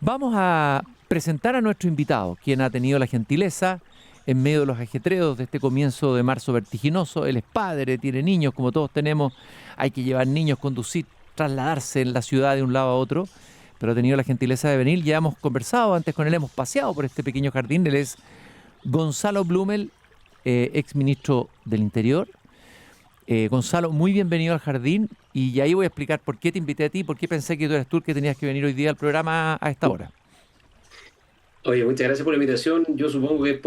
Vamos a presentar a nuestro invitado, quien ha tenido la gentileza, en medio de los ajetreos de este comienzo de marzo vertiginoso. Él es padre, tiene niños, como todos tenemos. Hay que llevar niños, conducir, trasladarse en la ciudad de un lado a otro. Pero ha tenido la gentileza de venir. Ya hemos conversado antes con él, hemos paseado por este pequeño jardín. Él es Gonzalo Blumel, ex ministro del Interior. Gonzalo, muy bienvenido al jardín. Y ahí voy a explicar por qué te invité a ti, por qué pensé que tú eras tú el que tenías que venir hoy día al programa a esta hora. Oye, muchas gracias por la invitación. Yo supongo que es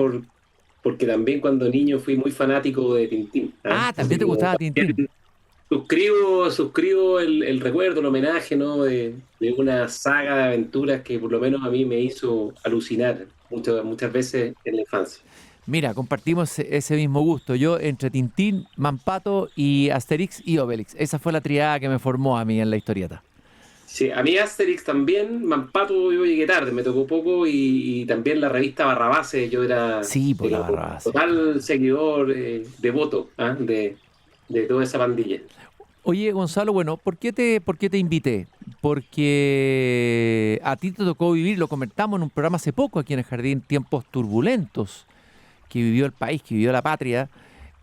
porque también cuando niño fui muy fanático de Tintín, ¿ah? Ah, Así también te que como gustaba Tintín. también suscribo el recuerdo, el homenaje, ¿no? de una saga de aventuras que por lo menos a mí me hizo alucinar muchas veces en la infancia. Mira, compartimos ese mismo gusto. Yo entre Tintín, Mampato y Asterix y Obelix. Esa fue la triada que me formó a mí en la historieta. Sí, a mí Asterix también, Mampato yo llegué tarde, me tocó poco y también la revista Barrabases, yo era, Sí, por la pero Barrabás. total seguidor, devoto, ¿ah? De toda esa pandilla. Oye, Gonzalo, bueno, por qué te invité? Porque a ti te tocó vivir, lo comentamos en un programa hace poco aquí en el Jardín, tiempos turbulentos que vivió el país, que vivió la patria.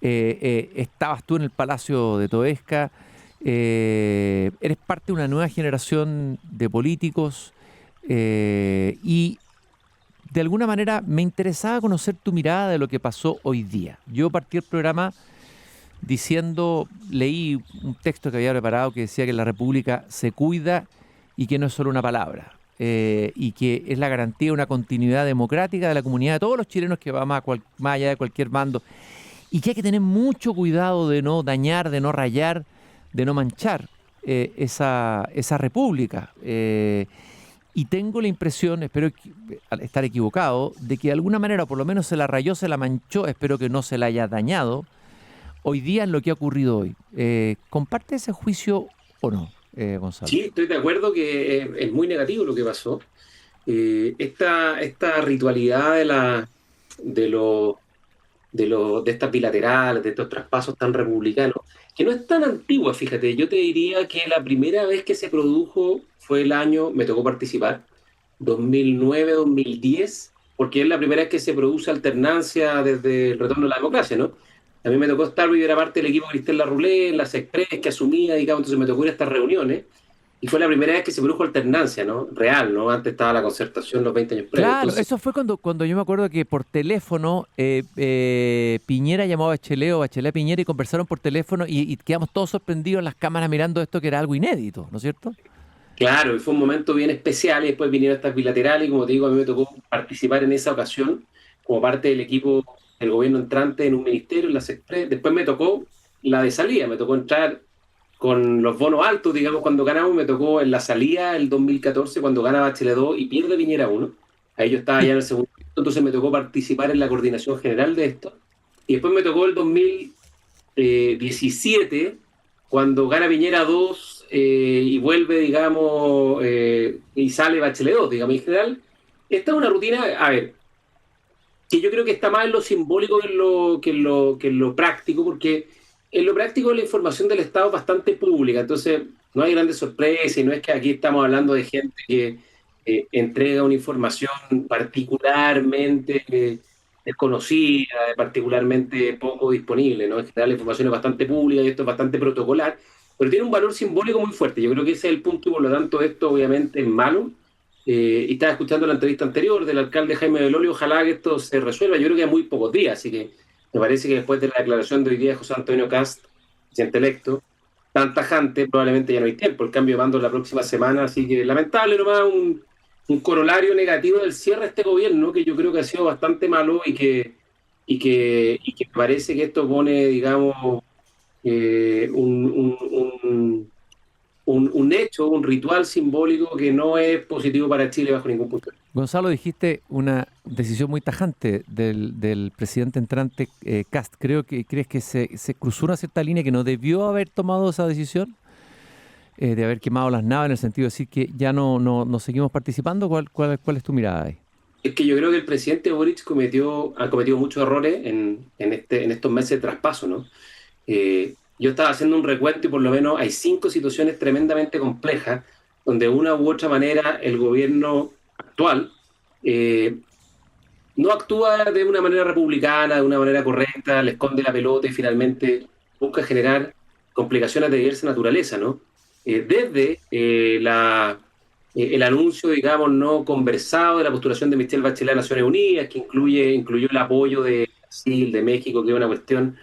Estabas tú en el Palacio de Toesca. Eres parte de una nueva generación de políticos y de alguna manera me interesaba conocer tu mirada de lo que pasó hoy día. Yo partí el programa diciendo, leí un texto que había preparado que decía que la República se cuida y que no es solo una palabra, y que es la garantía de una continuidad democrática de la comunidad de todos los chilenos que va más allá de cualquier bando, y que hay que tener mucho cuidado de no dañar, de no rayar, de no manchar esa república. Y tengo la impresión, estar equivocado, de que de alguna manera, por lo menos se la rayó, se la manchó, espero que no se la haya dañado, hoy día en lo que ha ocurrido hoy. ¿Comparte ese juicio o no, Gonzalo? Sí, estoy de acuerdo que es muy negativo lo que pasó. Esta ritualidad de, lo- de estas bilaterales, de estos traspasos tan republicanos, que no es tan antigua, fíjate, yo te diría que la primera vez que se produjo fue el año, me tocó participar, 2009-2010, porque es la primera vez que se produce alternancia desde el retorno a la democracia, ¿no? A mí me tocó estar, vivir aparte del equipo Cristel Larroulé, en las Express que asumía, digamos, entonces me tocó ir a estas reuniones, y fue la primera vez que se produjo alternancia, ¿no? Real, ¿no? Antes estaba la concertación los 20 años previos. Claro, Entonces, eso fue cuando yo me acuerdo que por teléfono Piñera llamó a Bachelet o Bachelet a Piñera y conversaron por teléfono y quedamos todos sorprendidos en las cámaras mirando esto que era algo inédito, ¿no es cierto? claro, y fue un momento bien especial y después vinieron estas bilaterales y como te digo, a mí me tocó participar en esa ocasión como parte del equipo del gobierno entrante en un ministerio, en la SECPRE. Después me tocó la de salida, me tocó entrar con los bonos altos, digamos, cuando ganamos, me tocó en la salida el 2014 cuando gana Bachelet 2 y pierde Piñera 1. Ahí yo estaba Y ya en el segundo, entonces me tocó participar en la coordinación general de esto. Y después me tocó el 2017 cuando gana Piñera 2 y vuelve, digamos, y sale Bachelet 2, digamos, en general. Esta es una rutina, a ver, que yo creo que está más en lo simbólico que en lo práctico, porque en lo práctico la información del Estado es bastante pública, entonces no hay grandes sorpresas y no es que aquí estamos hablando de gente que entrega una información particularmente desconocida, particularmente poco disponible, ¿no? En general la información es bastante pública y esto es bastante protocolar, pero tiene un valor simbólico muy fuerte. Yo creo que ese es el punto y por lo tanto esto obviamente es malo, y estaba escuchando la entrevista anterior del alcalde Jaime Belolio, ojalá que esto se resuelva, yo creo que hay muy pocos días, así que me parece que después de la declaración de hoy día de José Antonio Cast, presidente electo, tan tajante, probablemente ya no hay tiempo, el cambio de mando la próxima semana, así que lamentable nomás un corolario negativo del cierre de este gobierno, que yo creo que ha sido bastante malo y que parece que esto pone, digamos, un hecho, un ritual simbólico que no es positivo para Chile bajo ningún punto. Gonzalo, dijiste una decisión muy tajante del presidente entrante Kast. ¿Crees que se cruzó una cierta línea que no debió haber tomado esa decisión? De haber quemado las naves en el sentido de decir que ya no seguimos participando. ¿Cuál es tu mirada ahí? Es que yo creo que el presidente Boric ha cometido muchos errores en estos meses de traspaso, ¿no? Yo estaba haciendo un recuento y por lo menos hay 5 situaciones tremendamente complejas donde de una u otra manera el gobierno actual, no actúa de una manera republicana, de una manera correcta, le esconde la pelota y finalmente busca generar complicaciones de diversa naturaleza, ¿no? Desde el anuncio, digamos, no conversado de la postulación de Michelle Bachelet a Naciones Unidas, que incluyó el apoyo de Brasil, de México, que es una cuestión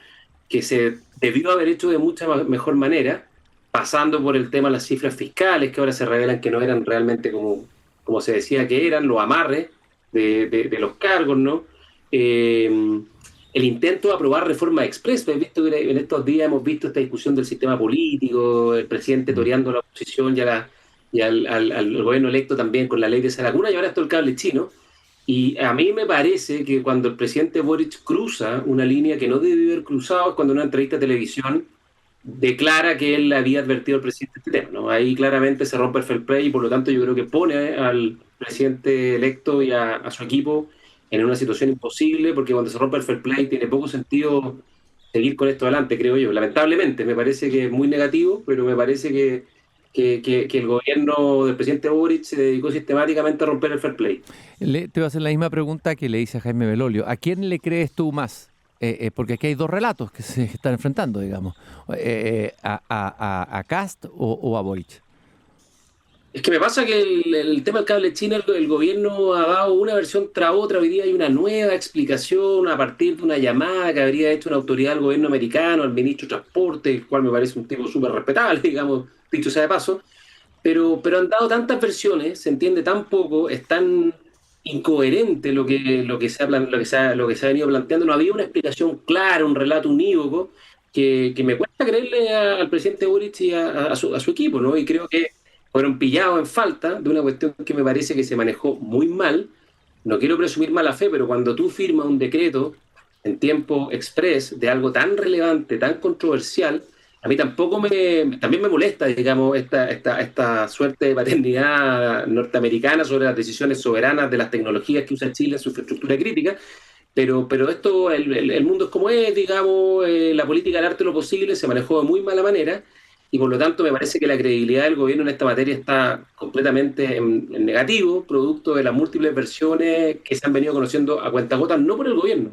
que se debió haber hecho de mucha mejor manera, pasando por el tema de las cifras fiscales, que ahora se revelan que no eran realmente como se decía que eran, los amarres de los cargos, ¿no? El intento de aprobar reforma express. He visto que en estos días hemos visto esta discusión del sistema político, el presidente toreando a la oposición y al gobierno electo también con la ley de Saracuna, y ahora esto el cable chino. Y a mí me parece que cuando el presidente Boric cruza una línea que no debe haber cruzado es cuando en una entrevista de televisión declara que él había advertido al presidente este tema, ¿no? Ahí claramente se rompe el fair play y por lo tanto yo creo que pone al presidente electo y a su equipo en una situación imposible, porque cuando se rompe el fair play tiene poco sentido seguir con esto adelante, creo yo. Lamentablemente, me parece que es muy negativo, pero me parece que el gobierno del presidente Boric se dedicó sistemáticamente a romper el fair play. Te voy a hacer la misma pregunta que le hice a Jaime Belolio. ¿A quién le crees tú más? Porque aquí hay dos relatos que se están enfrentando, digamos. ¿A Kast o a Boric? Es que me pasa que el tema del cable chino, el gobierno ha dado una versión tras otra. Hoy día hay una nueva explicación a partir de una llamada que habría hecho una autoridad del gobierno americano, al ministro de Transporte, el cual me parece un tipo súper respetable, digamos, dicho sea de paso. Pero han dado tantas versiones, se entiende tan poco, es tan incoherente lo que se ha venido planteando. No había una explicación clara, un relato unívoco, que me cuesta creerle al presidente Boric y a su equipo, ¿no? Y creo que fueron pillados en falta de una cuestión que me parece que se manejó muy mal. No quiero presumir mala fe, pero cuando tú firmas un decreto en tiempo express de algo tan relevante, tan controversial, a mí también me molesta, digamos, esta suerte de paternidad norteamericana sobre las decisiones soberanas de las tecnologías que usa Chile en su infraestructura crítica, pero esto, el mundo es como es, digamos, la política del arte de lo posible se manejó de muy mala manera y por lo tanto me parece que la credibilidad del gobierno en esta materia está completamente en negativo, producto de las múltiples versiones que se han venido conociendo a cuentagotas, no por el gobierno,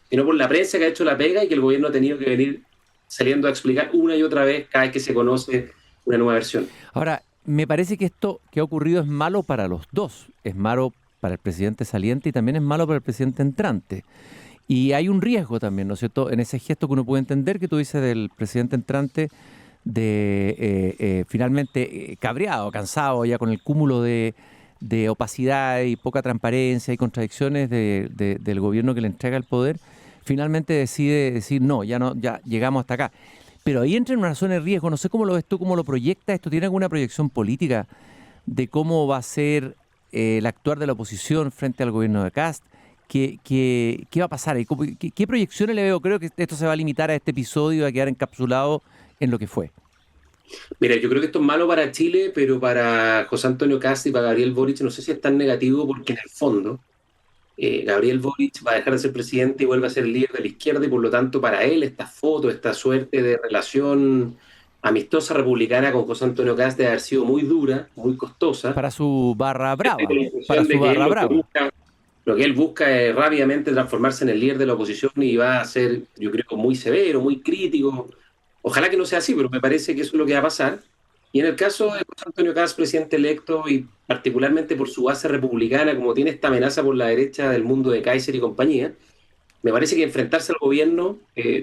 sino por la prensa que ha hecho la pega y que el gobierno ha tenido que venir saliendo a explicar una y otra vez cada vez que se conoce una nueva versión. Ahora, me parece que esto que ha ocurrido es malo para los dos. Es malo para el presidente saliente y también es malo para el presidente entrante. Y hay un riesgo también, ¿no es cierto?, en ese gesto que uno puede entender que tú dices del presidente entrante de finalmente cabreado, cansado ya con el cúmulo de opacidad y poca transparencia y contradicciones del gobierno que le entrega el poder, finalmente decide decir no, ya llegamos hasta acá. Pero ahí entra en una zona de riesgo, no sé cómo lo ves tú, cómo lo proyectas, ¿esto tiene alguna proyección política de cómo va a ser el actuar de la oposición frente al gobierno de Kast? ¿Qué va a pasar? ¿Qué proyecciones le veo? Creo que esto se va a limitar a este episodio, a quedar encapsulado en lo que fue. Mira, yo creo que esto es malo para Chile, pero para José Antonio Kast y para Gabriel Boric no sé si es tan negativo porque en el fondo Gabriel Boric va a dejar de ser presidente y vuelve a ser líder de la izquierda y por lo tanto para él esta foto, esta suerte de relación amistosa republicana con José Antonio Kast debe haber sido muy dura, muy costosa. Para su barra brava. Para su barra brava. Lo que él busca es rápidamente transformarse en el líder de la oposición y va a ser, yo creo, muy severo, muy crítico. Ojalá que no sea así, pero me parece que eso es lo que va a pasar. Y en el caso de José Antonio Kast, presidente electo, y particularmente por su base republicana, como tiene esta amenaza por la derecha del mundo de Kaiser y compañía, me parece que enfrentarse al gobierno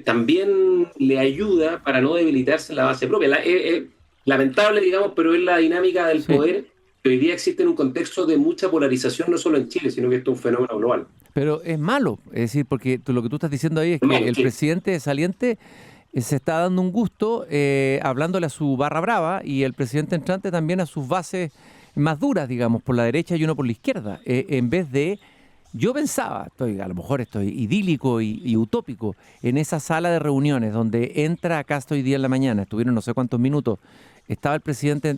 también le ayuda para no debilitarse en la base propia. Es lamentable, digamos, pero es la dinámica del poder que hoy día existe en un contexto de mucha polarización, no solo en Chile, sino que esto es un fenómeno global. Pero es malo, es decir, porque lo que tú estás diciendo ahí es que el presidente saliente se está dando un gusto hablándole a su barra brava y el presidente entrante también a sus bases más duras, digamos, por la derecha y uno por la izquierda, en vez de... Yo pensaba, a lo mejor estoy idílico y utópico, en esa sala de reuniones donde entra Kast hoy día en la mañana, estuvieron no sé cuántos minutos, estaba el presidente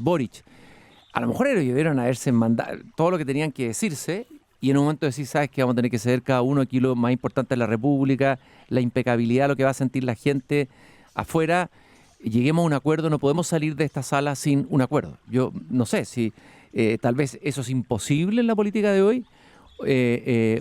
Boric. A lo mejor ellos debieron haberse mandado todo lo que tenían que decirse y en un momento decir, sabes que vamos a tener que ceder cada uno, aquí lo más importante es la República, la impecabilidad, lo que va a sentir la gente afuera, lleguemos a un acuerdo, no podemos salir de esta sala sin un acuerdo. Yo no sé si tal vez eso es imposible en la política de hoy.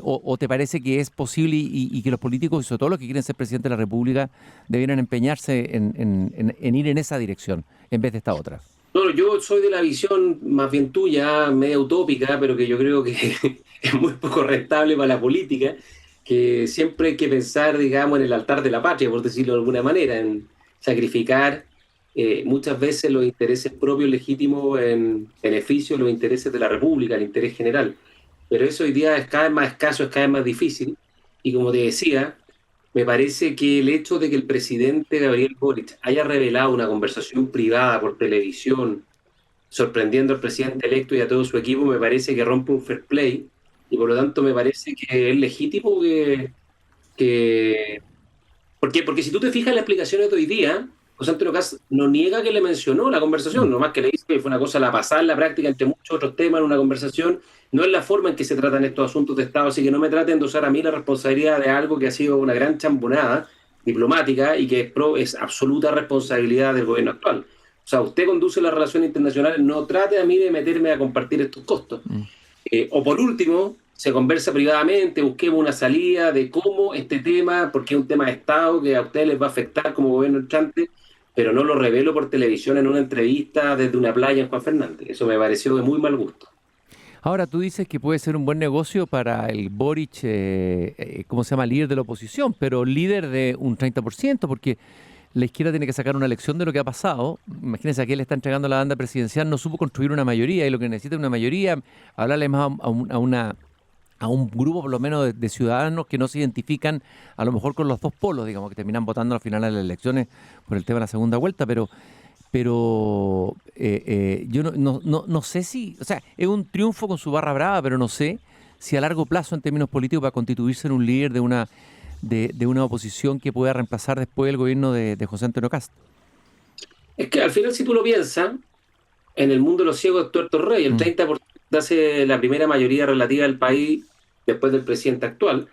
O te parece que es posible y que los políticos, y sobre todo los que quieren ser presidente de la República, debieran empeñarse en ir en esa dirección en vez de esta otra? Bueno, yo soy de la visión más bien tuya, media utópica, pero que yo creo que es muy poco rentable para la política, que siempre hay que pensar, digamos, en el altar de la patria, por decirlo de alguna manera, en sacrificar muchas veces los intereses propios legítimos en beneficio de los intereses de la República, el interés general. Pero eso hoy día es cada vez más escaso, es cada vez más difícil, y como te decía, me parece que el hecho de que el presidente Gabriel Boric haya revelado una conversación privada por televisión, sorprendiendo al presidente electo y a todo su equipo, me parece que rompe un fair play y por lo tanto me parece que es legítimo que... Porque si tú te fijas en las explicaciones de hoy día, José Antonio Kast no niega que le mencionó la conversación, nomás que le dice que fue una cosa a la pasada en la práctica entre muchos otros temas en una conversación. No es la forma en que se tratan estos asuntos de Estado, así que no me traten de usar a mí la responsabilidad de algo que ha sido una gran chambonada diplomática y que es absoluta responsabilidad del gobierno actual. O sea, usted conduce las relaciones internacionales, no trate a mí de meterme a compartir estos costos. O por último, se conversa privadamente, busquemos una salida de cómo este tema, porque es un tema de Estado que a ustedes les va a afectar como gobierno entrante, pero no lo revelo por televisión en una entrevista desde una playa en Juan Fernández. Eso me pareció de muy mal gusto. Ahora, tú dices que puede ser un buen negocio para el Boric, ¿cómo se llama? Líder de la oposición, pero líder de un 30%, porque la izquierda tiene que sacar una lección de lo que ha pasado. Imagínense, que él está entregando la banda presidencial, no supo construir una mayoría, y lo que necesita es una mayoría, hablarle más a un grupo por lo menos de ciudadanos que no se identifican a lo mejor con los dos polos, digamos, que terminan votando al final de las elecciones por el tema de la segunda vuelta, pero yo no sé si, o sea, es un triunfo con su barra brava, pero no sé si a largo plazo en términos políticos va a constituirse en un líder de una oposición que pueda reemplazar después el gobierno de José Antonio Kast. Es que al final, si tú lo piensas, en el mundo de los ciegos es tuerto rey, el 30% hace la primera mayoría relativa del país después del presidente actual,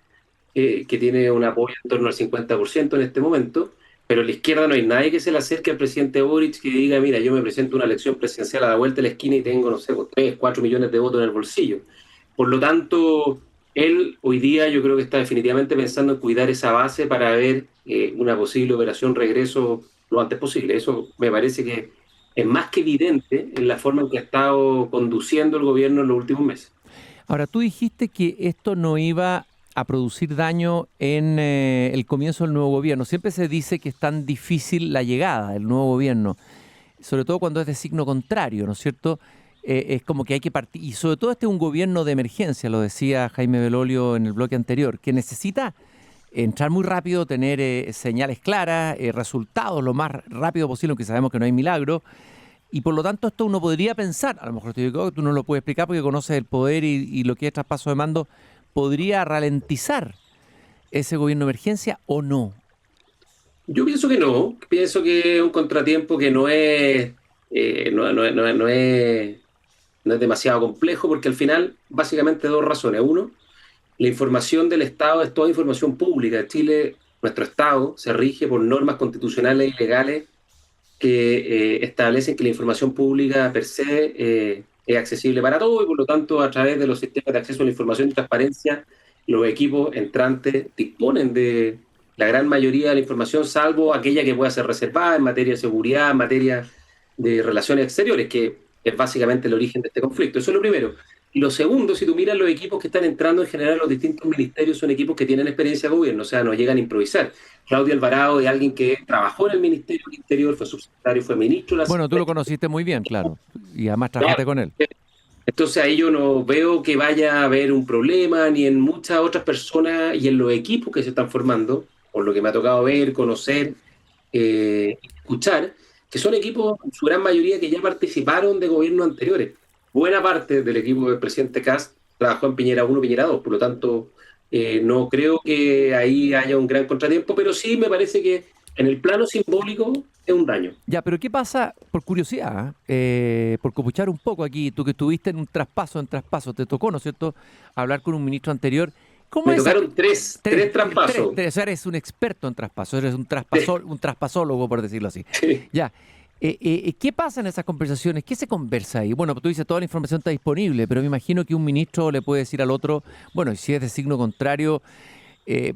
que tiene un apoyo en torno al 50% en este momento, pero en la izquierda no hay nadie que se le acerque al presidente Boric que diga, mira, yo me presento a una elección presidencial a la vuelta de la esquina y tengo, no sé, 3, 4 millones de votos en el bolsillo. Por lo tanto, él hoy día yo creo que está definitivamente pensando en cuidar esa base para ver una posible operación regreso lo antes posible. Eso me parece que es más que evidente en la forma en que ha estado conduciendo el gobierno en los últimos meses. Ahora, tú dijiste que esto no iba a producir daño en el comienzo del nuevo gobierno. Siempre se dice que es tan difícil la llegada del nuevo gobierno, sobre todo cuando es de signo contrario, ¿no es cierto? Es como que hay que partir, y sobre todo este es un gobierno de emergencia, lo decía Jaime Belolio en el bloque anterior, que necesita entrar muy rápido, tener señales claras, resultados lo más rápido posible, aunque sabemos que no hay milagro. Y por lo tanto esto uno podría pensar, a lo mejor estoy equivocado, tú no lo puedes explicar porque conoces el poder y lo que es traspaso de mando, podría ralentizar ese gobierno de emergencia o no. Yo pienso que no, pienso que es un contratiempo que no es demasiado complejo porque al final básicamente dos razones. Uno, la información del Estado es toda información pública. En Chile, nuestro Estado se rige por normas constitucionales y legales que establecen que la información pública per se es accesible para todos y por lo tanto a través de los sistemas de acceso a la información y transparencia los equipos entrantes disponen de la gran mayoría de la información salvo aquella que pueda ser reservada en materia de seguridad, en materia de relaciones exteriores, que es básicamente el origen de este conflicto. Eso es lo primero. Y lo segundo, si tú miras los equipos que están entrando en general a los distintos ministerios, son equipos que tienen experiencia de gobierno, o sea, no llegan a improvisar. Claudio Alvarado es alguien que trabajó en el Ministerio del Interior, fue subsecretario, fue ministro de la Bueno, tú lo conociste muy bien, claro, y además trabajaste con él. Entonces ahí yo no veo que vaya a haber un problema ni en muchas otras personas y en los equipos que se están formando, por lo que me ha tocado ver, conocer, escuchar, que son equipos, en su gran mayoría, que ya participaron de gobiernos anteriores. Buena parte del equipo del presidente Kast trabajó en Piñera 1, Piñera 2, por lo tanto, no creo que ahí haya un gran contratiempo, pero sí me parece que en el plano simbólico es un daño. Ya, pero ¿qué pasa, por curiosidad, por copuchar un poco aquí, tú que estuviste en traspaso, te tocó, ¿no es cierto?, hablar con un ministro anterior. ¿Cómo Me es? tocaron tres traspasos. O sea, eres un experto en traspasos, eres un traspasólogo, por decirlo así. Sí. Ya, ¿Qué pasa en esas conversaciones? ¿Qué se conversa ahí? Bueno, tú dices, toda la información está disponible, pero me imagino que un ministro le puede decir al otro, bueno, y si es de signo contrario,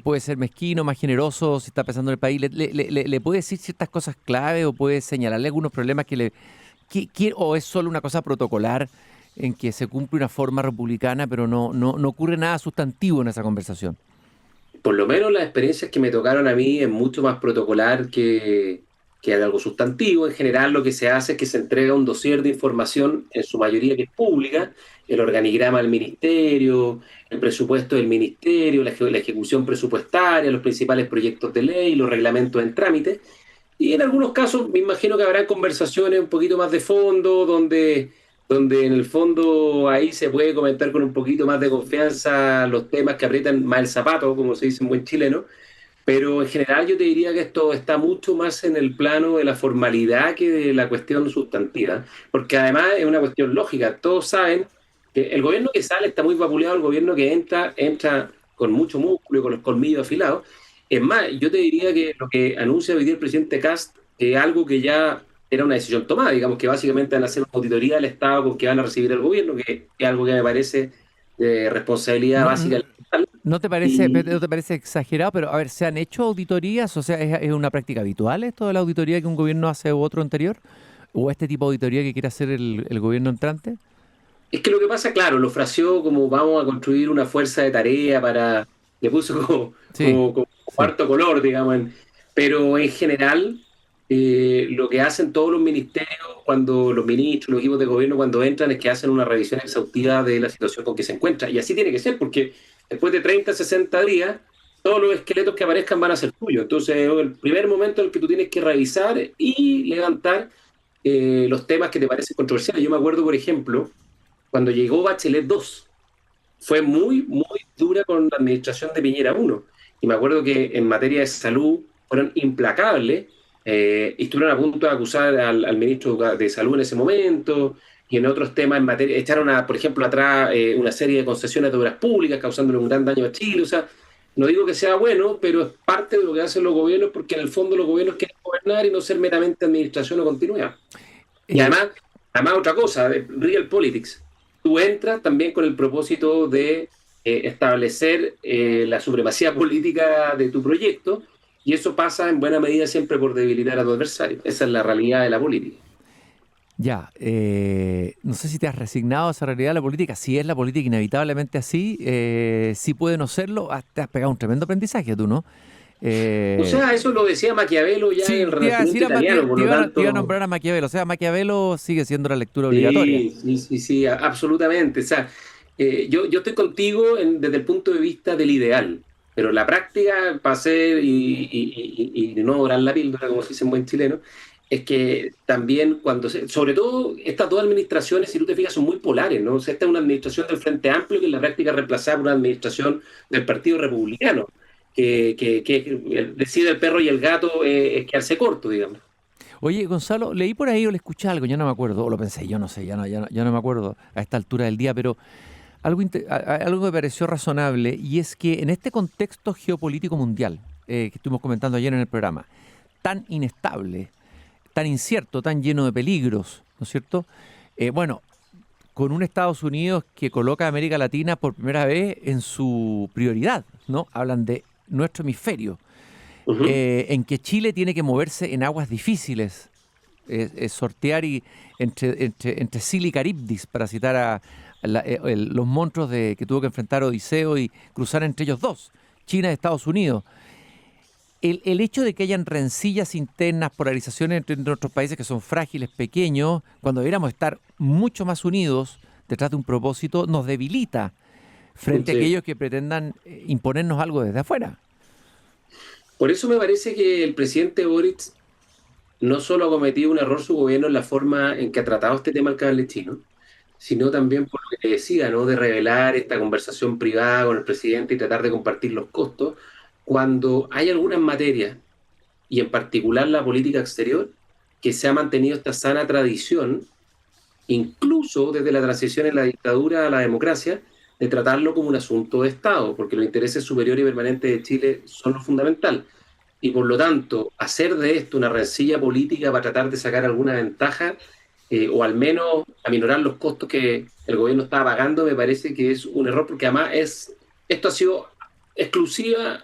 puede ser mezquino, más generoso, si está pensando en el país, le puede decir ciertas cosas clave o puede señalarle algunos problemas o es solo una cosa protocolar en que se cumple una forma republicana, pero no ocurre nada sustantivo en esa conversación. Por lo menos las experiencias que me tocaron a mí es mucho más protocolar que algo sustantivo. En general lo que se hace es que se entrega un dossier de información, en su mayoría que es pública, el organigrama del ministerio, el presupuesto del ministerio, la ejecución presupuestaria, los principales proyectos de ley, los reglamentos en trámite. Y en algunos casos me imagino que habrá conversaciones un poquito más de fondo, donde en el fondo ahí se puede comentar con un poquito más de confianza los temas que aprietan más el zapato, como se dice en buen chileno. Pero en general yo te diría que esto está mucho más en el plano de la formalidad que de la cuestión sustantiva, porque además es una cuestión lógica. Todos saben que el gobierno que sale está muy vapuleado, el gobierno que entra con mucho músculo y con los colmillos afilados. Es más, yo te diría que lo que anuncia hoy día el presidente Kast es algo que ya era una decisión tomada, digamos que básicamente van a hacer una auditoría del Estado con que van a recibir el gobierno, que es algo que me parece de responsabilidad No, básica del Estado. no te parece exagerado? Pero a ver, ¿se han hecho auditorías? O sea, es una práctica habitual esto de la auditoría que un gobierno hace u otro anterior? ¿O este tipo de auditoría que quiere hacer el gobierno entrante? Es que lo que pasa, claro, lo fraseó como vamos a construir una fuerza de tarea para, le puso Sí, como sí. cuarto color, digamos, pero en general lo que hacen todos los ministerios, cuando los ministros, los equipos de gobierno cuando entran es que hacen una revisión exhaustiva de la situación con que se encuentra. Y así tiene que ser, porque después de 30, 60 días, todos los esqueletos que aparezcan van a ser tuyos. Entonces, el primer momento en el que tú tienes que revisar y levantar los temas que te parecen controversiales. Yo me acuerdo, por ejemplo, cuando llegó Bachelet 2 fue muy, muy dura con la administración de Piñera 1. Y me acuerdo que en materia de salud fueron implacables y estuvieron a punto de acusar al ministro de Salud en ese momento. Y en otros temas, en materia, echaron, por ejemplo, atrás una serie de concesiones de obras públicas, causándole un gran daño a Chile. O sea, no digo que sea bueno, pero es parte de lo que hacen los gobiernos, porque en el fondo los gobiernos quieren gobernar y no ser meramente administración o continuidad. Y Eh, además otra cosa, de real politics. Tú entras también con el propósito de establecer la supremacía política de tu proyecto y eso pasa en buena medida siempre por debilitar a tu adversario. Esa es la realidad de la política. ya, no sé si te has resignado a esa realidad de la política. Si es la política inevitablemente así, sí puede no serlo. Te has pegado un tremendo aprendizaje tú, ¿no? O Eh, sea, eso lo decía Maquiavelo ya en el sí, te iba a Renacimiento decir italiano, por lo te iba a tanto, nombrar a Maquiavelo. O sea, Maquiavelo sigue siendo la lectura obligatoria. sí, sí, sí, sí, absolutamente. O sea, yo estoy contigo desde el punto de vista del ideal, pero la práctica para hacer y no dorar la píldora, como se dice en buen chileno, es que también sobre todo estas dos administraciones, si tú te fijas, son muy polares, ¿no? O sea, esta es una administración del Frente Amplio que en la práctica es reemplazada por una administración del Partido Republicano, que decide el perro y el gato es quedarse corto, digamos. Oye, Gonzalo, leí por ahí o le escuché algo, ya no me acuerdo, o lo pensé, yo no sé, ya no me acuerdo a esta altura del día, pero algo me pareció razonable y es que en este contexto geopolítico mundial que estuvimos comentando ayer en el programa, tan inestable, tan incierto, tan lleno de peligros, ¿no es cierto? Bueno, con un Estados Unidos que coloca a América Latina por primera vez en su prioridad, ¿no? Hablan de nuestro hemisferio, Ujú. en que Chile tiene que moverse en aguas difíciles, sortear entre Scila y Caribdis, para citar los monstruos que tuvo que enfrentar Odiseo y cruzar entre ellos dos, China y Estados Unidos. El hecho de que hayan rencillas internas, polarizaciones entre nuestros países que son frágiles, pequeños, cuando deberíamos estar mucho más unidos detrás de un propósito, nos debilita frente a Sí. aquellos que pretendan imponernos algo desde afuera. Por eso me parece que el presidente Boric no solo ha cometido un error su gobierno en la forma en que ha tratado este tema al clandestino, sino también por lo que te decía, ¿no? De revelar esta conversación privada con el presidente y tratar de compartir los costos, cuando hay algunas materias, y en particular la política exterior, que se ha mantenido esta sana tradición, incluso desde la transición en la dictadura a la democracia, de tratarlo como un asunto de Estado, porque los intereses superiores y permanentes de Chile son lo fundamental. y por lo tanto hacer de esto una rencilla política para tratar de sacar alguna ventaja, o al menos aminorar los costos que el gobierno estaba pagando, me parece que es un error, porque además esto ha sido exclusiva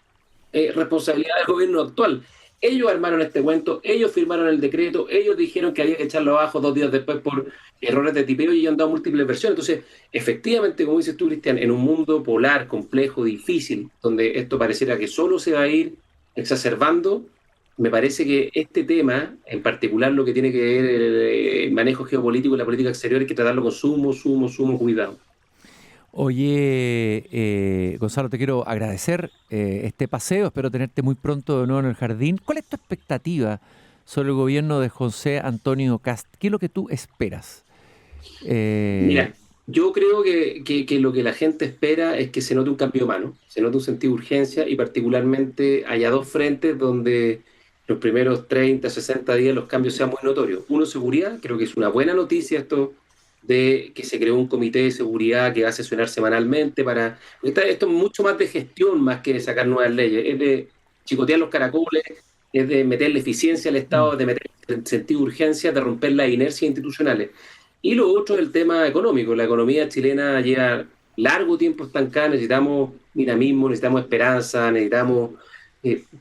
responsabilidad del gobierno actual. Ellos armaron este cuento, ellos firmaron el decreto, ellos dijeron que había que echarlo abajo 2 días después por errores de tipeo y ellos han dado múltiples versiones. Entonces, efectivamente, como dices tú, Cristian, en un mundo polar, complejo, difícil, donde esto pareciera que solo se va a ir exacerbando, me parece que este tema, en particular lo que tiene que ver el manejo geopolítico y la política exterior, hay que tratarlo con sumo cuidado. Oye, Gonzalo, te quiero agradecer este paseo. Espero tenerte muy pronto de nuevo en el jardín. ¿Cuál es tu expectativa sobre el gobierno de José Antonio Kast? ¿Qué es lo que tú esperas? Eh, Mira, yo creo que lo que la gente espera es que se note un cambio humano, se note un sentido de urgencia y particularmente haya dos frentes donde los primeros 30, 60 días los cambios sean muy notorios. Uno, seguridad, creo que es una buena noticia esto de que se creó un comité de seguridad que va a sesionar semanalmente para... Esto es mucho más de gestión más que de sacar nuevas leyes, es de chicotear los caracoles, es de meterle eficiencia al mm, Estado, de meter sentido de urgencia, de romper las inercias institucionales. Y lo otro es el tema económico. La economía chilena lleva largo tiempo estancada, necesitamos dinamismo, necesitamos esperanza, necesitamos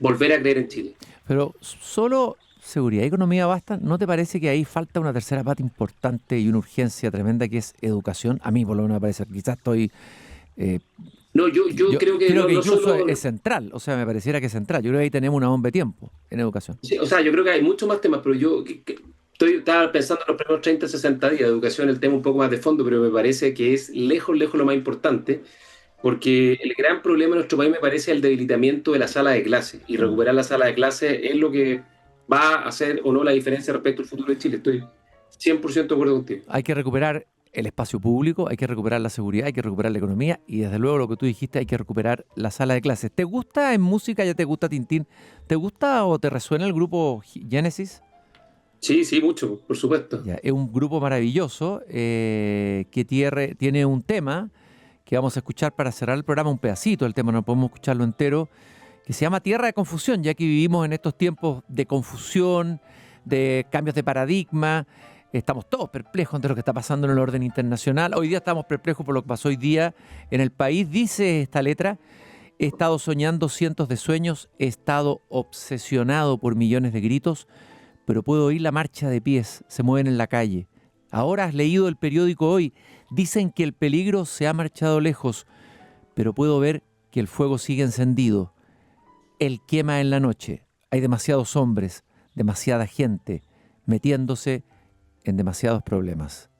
volver a creer en Chile. pero solo seguridad y economía bastan. ¿No te parece que ahí falta una tercera pata importante y una urgencia tremenda que es educación? A mí por lo menos me parece, quizás estoy... eh, No, yo yo creo que creo no, que no incluso solo... es central, o sea, me pareciera que es central. Yo creo que ahí tenemos una bomba de tiempo en educación. Sí, o sea, yo creo que hay muchos más temas, pero estaba pensando en los primeros 30, 60 días de educación, el tema un poco más de fondo, pero me parece que es lejos, lejos lo más importante, porque el gran problema en nuestro país me parece el debilitamiento de la sala de clase, y Mm. recuperar la sala de clase es lo que va a hacer o no la diferencia respecto al futuro de Chile. Estoy 100% de acuerdo contigo. Hay que recuperar el espacio público, hay que recuperar la seguridad, hay que recuperar la economía y desde luego lo que tú dijiste, hay que recuperar la sala de clases. ¿Te gusta en música, ya te gusta Tintín? ¿Te gusta o te resuena el grupo Genesis? Sí, sí, mucho, por supuesto. Ya, es un grupo maravilloso que tiene un tema que vamos a escuchar para cerrar el programa, un pedacito del tema, no podemos escucharlo entero, que se llama Tierra de Confusión, ya que vivimos en estos tiempos de confusión, de cambios de paradigma. Estamos todos perplejos ante lo que está pasando en el orden internacional. Hoy día estamos perplejos por lo que pasó hoy día en el país. Dice esta letra: he estado soñando cientos de sueños, he estado obsesionado por millones de gritos, pero puedo oír la marcha de pies, se mueven en la calle. Ahora has leído el periódico hoy, dicen que el peligro se ha marchado lejos, pero puedo ver que el fuego sigue encendido. Él quema en la noche. Hay demasiados hombres, demasiada gente, metiéndose en demasiados problemas.